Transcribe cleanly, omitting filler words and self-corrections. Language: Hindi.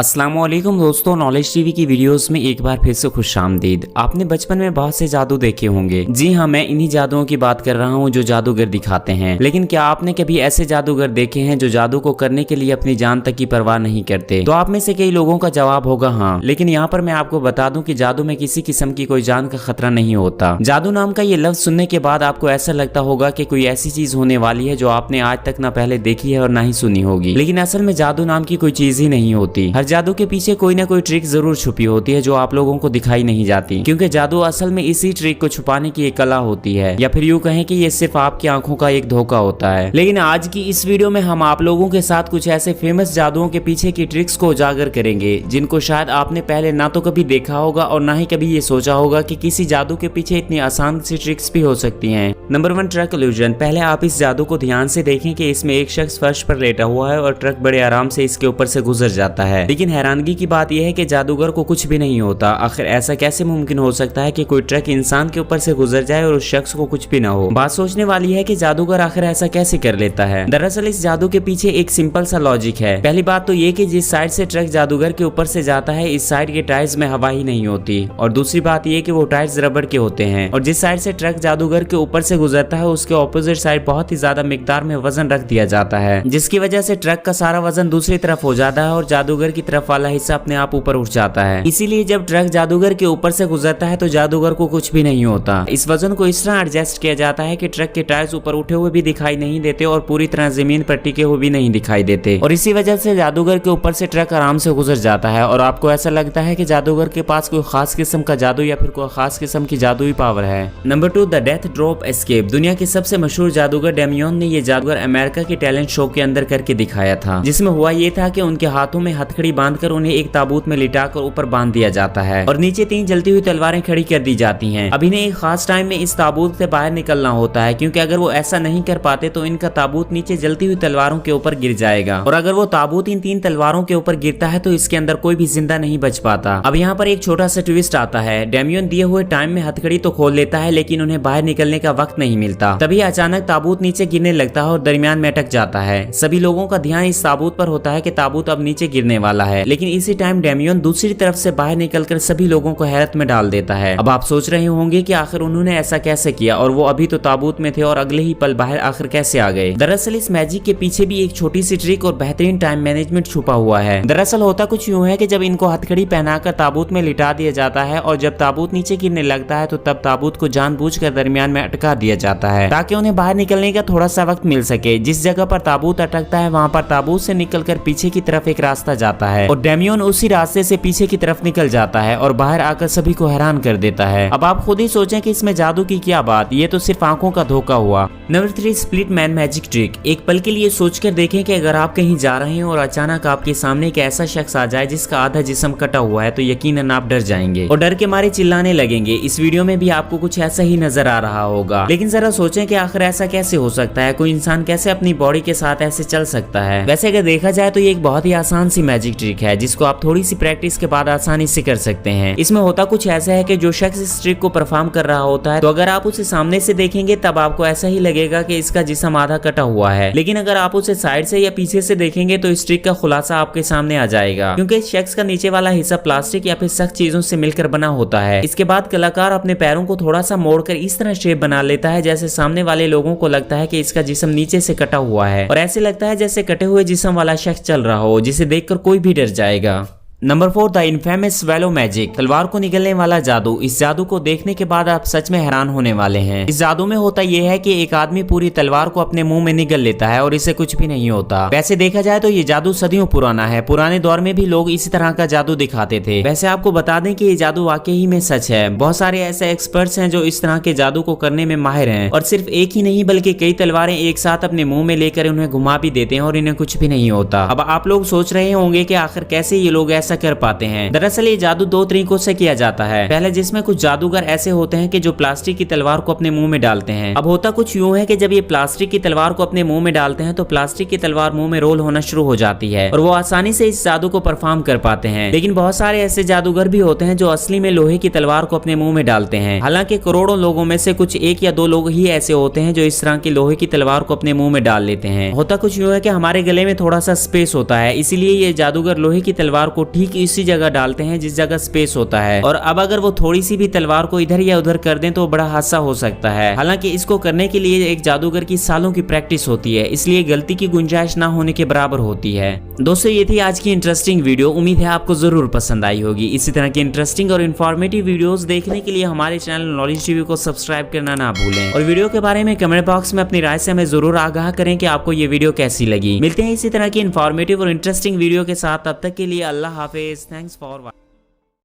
अस्सलामुअलैकुम दोस्तों, नॉलेज टीवी की वीडियोस में एक बार फिर से खुशामदीद। आपने बचपन में बहुत से जादू देखे होंगे। जी हाँ, मैं इन्हीं जादुओं की बात कर रहा हूँ जो जादूगर दिखाते हैं। लेकिन क्या आपने कभी ऐसे जादूगर देखे हैं जो जादू को करने के लिए अपनी जान तक की परवाह नहीं करते? तो आप में से कई लोगों का जवाब होगा हाँ। लेकिन यहाँ पर मैं आपको बता दूं कि जादू में किसी किस्म की कोई जान का खतरा नहीं होता। जादू नाम का ये लफ्ज सुनने के बाद आपको ऐसा लगता होगा कि कोई ऐसी चीज होने वाली है जो आपने आज तक ना पहले देखी है और ना ही सुनी होगी। लेकिन असल में जादू नाम की कोई चीज ही नहीं होती। हर जादू के पीछे कोई ना कोई ट्रिक जरूर छुपी होती है जो आप लोगों को दिखाई नहीं जाती, क्योंकि जादू असल में इसी ट्रिक को छुपाने की एक कला होती है, या फिर यूं कहें कि ये सिर्फ आपकी आंखों का एक धोखा होता है। लेकिन आज की इस वीडियो में हम आप लोगों के साथ कुछ ऐसे फेमस जादुओं के पीछे की ट्रिक्स को उजागर करेंगे जिनको शायद आपने पहले ना तो कभी देखा होगा और ना ही कभी ये सोचा होगा कि किसी जादू के पीछे इतनी आसान सी ट्रिक्स भी हो सकती हैं। Number 1, truck illusion. पहले आप इस जादू को ध्यान से देखें कि इसमें एक शख्स फर्श पर लेटा हुआ है और ट्रक बड़े आराम से इसके ऊपर से गुजर जाता है। लेकिन हैरानगी की बात यह है कि जादूगर को कुछ भी नहीं होता। आखिर ऐसा कैसे मुमकिन हो सकता है कि कोई ट्रक इंसान के ऊपर से गुजर जाए और उस शख्स को कुछ भी ना हो? बात सोचने वाली है कि जादूगर आखिर ऐसा कैसे कर लेता है। दरअसल इस जादू के पीछे एक सिंपल सा लॉजिक है। पहली बात तो ये कि जिस साइड से ट्रक जादूगर के ऊपर से जाता है इस साइड के टायर्स में हवा ही नहीं होती, और दूसरी बात ये कि वो टायर्स रबड़ के होते हैं, और जिस साइड से ट्रक जादूगर के ऊपर से गुजरता है उसके ऑपोजिट साइड बहुत ही ज्यादा मिकदार में वजन रख दिया जाता है, जिसकी वजह से ट्रक का सारा वजन दूसरी तरफ हो जाता है और जादूगर की तरफ वाला हिस्सा अपने आप ऊपर उठ जाता है। इसीलिए जब ट्रक जादूगर के ऊपर से गुजरता है तो जादूगर को कुछ भी नहीं होता। इस वजन को इस तरह एडजस्ट किया जाता है कि ट्रक के टायर्स ऊपर उठे हुए भी दिखाई नहीं देते और पूरी तरह जमीन पर टिके हुए भी नहीं दिखाई देते, और इसी वजह से जादूगर के ऊपर से ट्रक आराम से गुजर जाता है और आपको ऐसा लगता है कि जादूगर के पास कोई खास किस्म का जादू या फिर कोई खास किस्म की जादुई पावर है। Number 2, the death drop escape. दुनिया के सबसे मशहूर जादूगर डेमियन ने ये जादूगर अमेरिका के टैलेंट शो के अंदर करके दिखाया था, जिसमें हुआ ये था कि उनके हाथों में हथकड़ी बांधकर उन्हें एक ताबूत में लिटाकर ऊपर बांध दिया जाता है और नीचे 3 जलती हुई तलवारें खड़ी कर दी जाती हैं। अब इन्हें एक खास टाइम में इस ताबूत से बाहर निकलना होता है, क्योंकि अगर वो ऐसा नहीं कर पाते तो इनका ताबूत नीचे जलती हुई तलवारों के ऊपर गिर जाएगा, और अगर वो ताबूत इन 3 तलवारों के ऊपर गिरता है तो इसके अंदर कोई भी जिंदा नहीं बच पाता। अब यहाँ पर एक छोटा सा ट्विस्ट आता है। डेमियन दिए हुए टाइम में हथकड़ी तो खोल लेता है लेकिन उन्हें बाहर निकलने का वक्त नहीं मिलता। तभी अचानक ताबूत नीचे गिरने लगता है और दरमियान में अटक जाता है। सभी लोगों का ध्यान इस ताबूत पर होता है कि ताबूत अब नीचे गिरने वाला है, लेकिन इसी टाइम डेमियन दूसरी तरफ से बाहर निकलकर सभी लोगों को हैरत में डाल देता है। अब आप सोच रहे होंगे कि आखिर उन्होंने ऐसा कैसे किया, और वो अभी तो ताबूत में थे और अगले ही पल बाहर आखिर कैसे आ गए। दरअसल इस मैजिक के पीछे भी एक छोटी सी ट्रिक और बेहतरीन टाइम मैनेजमेंट छुपा हुआ है। दरअसल होता कुछ यूं है कि जब इनको हथकड़ी पहनाकर ताबूत में लिटा दिया जाता है और जब ताबूत नीचे गिरने लगता है तो तब ताबूत को जानबूझकर दरमियान में अटका दिया जाता है ताकि उन्हें बाहर निकलने का थोड़ा सा वक्त मिल सके। जिस जगह पर ताबूत अटकता है वहाँ पर ताबूत से निकलकर पीछे की तरफ एक रास्ता जाता है और डेमियन उसी रास्ते से पीछे की तरफ निकल जाता है और बाहर आकर सभी को हैरान कर देता है। अब आप खुद ही सोचें कि इसमें जादू की क्या बात, ये तो सिर्फ आंखों का धोखा हुआ। Number 3, split man magic trick. एक पल के लिए सोचकर देखें कि अगर आप कहीं जा रहे हैं और अचानक आपके सामने एक ऐसा शख्स आ जाए जिसका आधा जिस्म कटा हुआ है तो यकीनन आप डर जाएंगे और डर के मारे चिल्लाने लगेंगे। इस वीडियो में भी आपको कुछ ऐसा ही नजर आ रहा होगा, लेकिन जरा सोचें कि आखिर ऐसा कैसे हो सकता है? कोई इंसान कैसे अपनी बॉडी के साथ ऐसे चल सकता है? वैसे अगर देखा जाए तो ये एक बहुत ही आसान सी मैजिक ट्रिक है जिसको आप थोड़ी सी प्रैक्टिस के बाद आसानी से कर सकते हैं। इसमें होता कुछ ऐसा है कि जो शख्स इस ट्रिक को परफॉर्म कर रहा होता है तो अगर आप उसे सामने से देखेंगे तब आपको ऐसा ही लगेगा कि इसका जिस्म आधा कटा हुआ है, लेकिन अगर आप उसे साइड से या पीछे से देखेंगे तो इस ट्रिक का खुलासा आपके सामने आ जाएगा, क्योंकि इस शख्स का नीचे वाला हिस्सा प्लास्टिक या फिर सख्त चीजों से मिलकर बना होता है। इसके बाद कलाकार अपने पैरों को थोड़ा सा मोड़कर इस तरह शेप बना लेता है जैसे सामने वाले लोगों को लगता है कि इसका जिस्म नीचे से कटा हुआ है, और ऐसे लगता है जैसे कटे हुए जिस्म वाला शख्स चल रहा हो जिसे देखकर कोई भी डर जाएगा। Number 4, the infamous swallow magic. तलवार को निगलने वाला जादू। इस जादू को देखने के बाद आप सच में हैरान होने वाले हैं। इस जादू में होता यह है कि एक आदमी पूरी तलवार को अपने मुंह में निगल लेता है और इसे कुछ भी नहीं होता। वैसे देखा जाए तो ये जादू सदियों पुराना है। पुराने दौर में भी लोग इसी तरह का जादू दिखाते थे। वैसे आपको बता दें कि ये जादू वाकई में सच है। बहुत सारे ऐसे एक्सपर्ट्स हैं जो इस तरह के जादू को करने में माहिर हैं, और सिर्फ एक ही नहीं बल्कि कई तलवारें एक साथ अपने मुंह में लेकर उन्हें घुमा भी देते हैं और इन्हें कुछ भी नहीं होता। अब आप लोग सोच रहे होंगे कि आखिर कैसे ये लोग ऐसा ऐसा कर पाते हैं। दरअसल ये जादू दो तरीकों से किया जाता है। पहले जिसमें कुछ जादूगर ऐसे होते हैं कि जो प्लास्टिक की तलवार को अपने मुंह में डालते हैं। अब होता कुछ यूं है कि जब ये प्लास्टिक की तलवार को अपने मुंह में डालते हैं तो प्लास्टिक की तलवार मुंह में रोल होना शुरू हो जाती है और वो आसानी से इस जादू को परफॉर्म कर पाते हैं। लेकिन बहुत सारे ऐसे जादूगर भी होते हैं जो असली में लोहे की तलवार को अपने मुंह में डालते हैं। हालांकि करोड़ों लोगों में से कुछ एक या दो लोग ही ऐसे होते हैं जो इस तरह की लोहे की तलवार को अपने मुंह में डाल लेते हैं। होता कुछ यूं है कि हमारे गले में थोड़ा सा स्पेस होता है, इसीलिए ये जादूगर लोहे की तलवार को ठीक इसी जगह डालते हैं जिस जगह स्पेस होता है। और अब अगर वो थोड़ी सी भी तलवार को इधर या उधर कर दें तो बड़ा हादसा हो सकता है। हालांकि इसको करने के लिए एक जादूगर की सालों की प्रैक्टिस होती है, इसलिए गलती की गुंजाइश ना होने के बराबर होती है। दोस्तों ये थी आज की इंटरेस्टिंग वीडियो, उम्मीद है आपको जरूर पसंद आई होगी। इसी तरह की इंटरेस्टिंग और इन्फॉर्मेटिव वीडियोस देखने के लिए हमारे चैनल नॉलेज टीवी को सब्सक्राइब करना ना भूलें और वीडियो के बारे में कमेंट बॉक्स में अपनी राय से हमें जरूर आगाह करें कि आपको ये वीडियो कैसी लगी। मिलते हैं इसी तरह की इन्फॉर्मेटिव और इंटरेस्टिंग वीडियो के साथ, तब तक के लिए अल्लाह हाफिज। Thanks for watching.